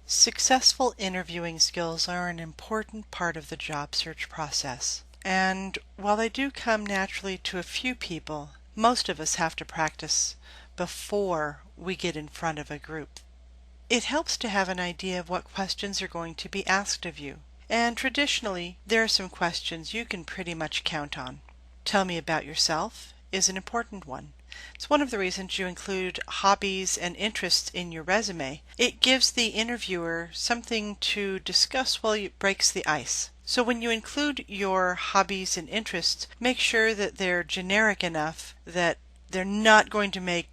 Successful interviewing skills are an important part of the job search process. And while they do come naturally to a few people, most of us have to practice before we get in front of a group. It helps to have an idea of what questions are going to be asked of you. And traditionally, there are some questions you can pretty much count on. Tell me about yourself is an important one. It's one of the reasons you include hobbies and interests in your resume. It gives the interviewer something to discuss while it breaks the ice. So when you include your hobbies and interests, make sure that they're generic enough that they're not going to make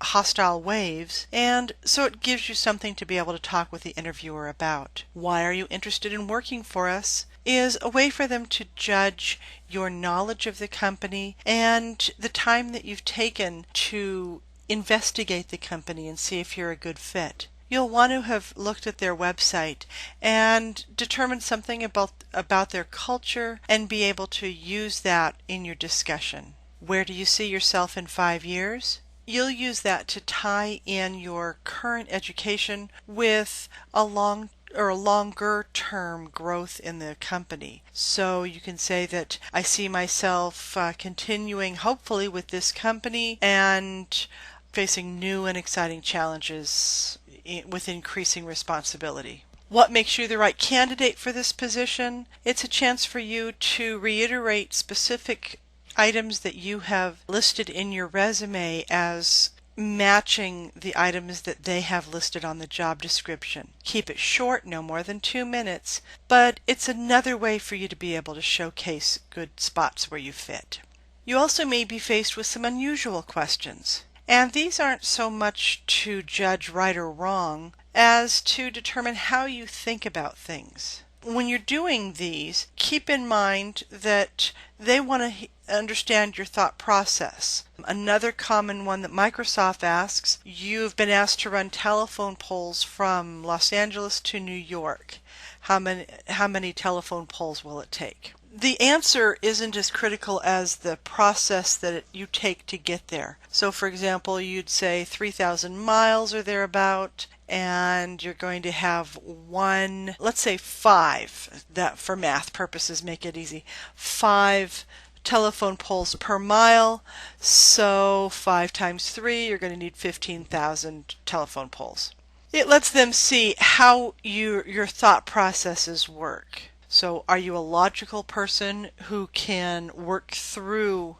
hostile waves, and so it gives you something to be able to talk with the interviewer about. Why are you interested in working for us is a way for them to judge your knowledge of the company and the time that you've taken to investigate the company and see if you're a good fit. You'll want to have looked at their website and determined something about their culture and be able to use that in your discussion. Where do you see yourself in 5 years? You'll use that to tie in your current education with a longer term growth in the company. So you can say that I see myself continuing hopefully with this company and facing new and exciting challenges with increasing responsibility. What makes you the right candidate for this position? It's a chance for you to reiterate specific items that you have listed in your resume as matching the items that they have listed on the job description. Keep it short, no more than 2 minutes, but it's another way for you to be able to showcase good spots where you fit. You also may be faced with some unusual questions, and these aren't so much to judge right or wrong as to determine how you think about things. When you're doing these, keep in mind that they want to understand your thought process. Another common one that Microsoft asks, you've been asked to run telephone poles from Los Angeles to New York. How many telephone poles will it take? The answer isn't as critical as the process that you take to get there. So for example, you'd say 3,000 miles or thereabout, and you're going to have let's say 5, that for math purposes make it easy, 5 telephone poles per mile. So 5 times 3, you're going to need 15,000 telephone poles. It lets them see how your thought processes work. So are you a logical person who can work through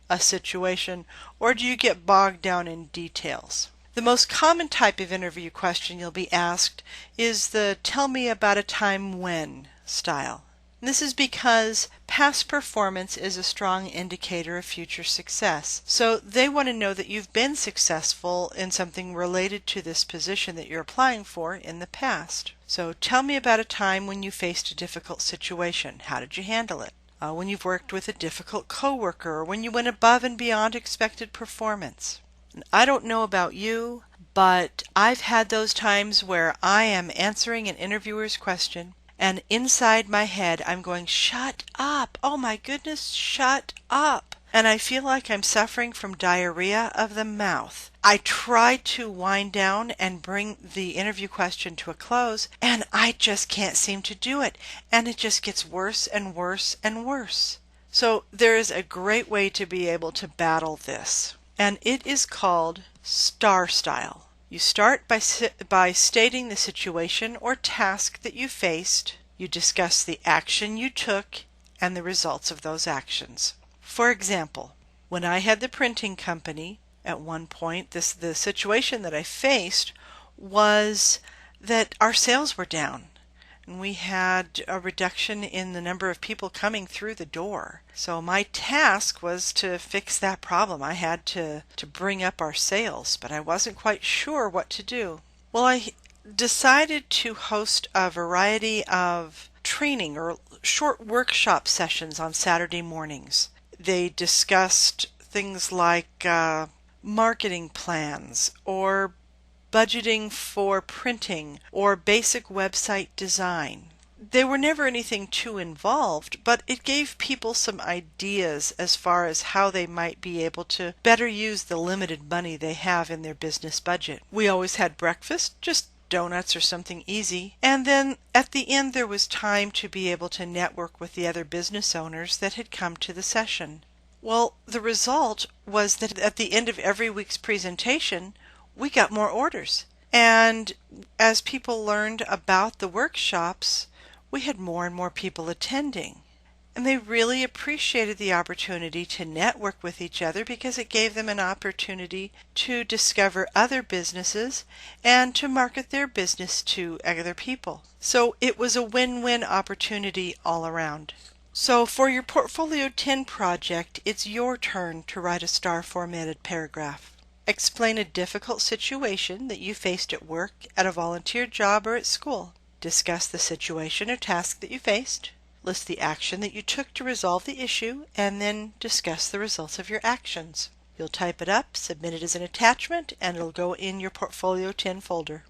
a situation, or do you get bogged down in details? The most common type of interview question you'll be asked is the "tell me about a time when" style. This is because past performance is a strong indicator of future success. So they want to know that you've been successful in something related to this position that you're applying for in the past. So tell me about a time when you faced a difficult situation. How did you handle it? When you've worked with a difficult coworker, or when you went above and beyond expected performance. And I don't know about you, but I've had those times where I am answering an interviewer's question, and inside my head I'm going, shut up, oh my goodness, shut up. And I feel like I'm suffering from diarrhea of the mouth. I try to wind down and bring the interview question to a close, and I just can't seem to do it. And it just gets worse and worse and worse. So there is a great way to be able to battle this, and it is called STAR style. You start by stating the situation or task that you faced. You discuss the action you took and the results of those actions. For example, when I had the printing company, at one point, the situation that I faced was that our sales were down. And we had a reduction in the number of people coming through the door. So my task was to fix that problem. I had to bring up our sales, but I wasn't quite sure what to do. Well, I decided to host a variety of training or short workshop sessions on Saturday mornings. They discussed things like marketing plans or budgeting for printing or basic website design. They were never anything too involved, but it gave people some ideas as far as how they might be able to better use the limited money they have in their business budget. We always had breakfast, just donuts or something easy, and then at the end there was time to be able to network with the other business owners that had come to the session. Well, the result was that at the end of every week's presentation, we got more orders. And as people learned about the workshops, we had more and more people attending. And they really appreciated the opportunity to network with each other because it gave them an opportunity to discover other businesses and to market their business to other people. So it was a win-win opportunity all around. So for your Portfolio 10 project, it's your turn to write a STAR formatted paragraph. Explain a difficult situation that you faced at work, at a volunteer job, or at school. Discuss the situation or task that you faced. List the action that you took to resolve the issue, and then discuss the results of your actions. You'll type it up, submit it as an attachment, and it'll go in your Portfolio 10 folder.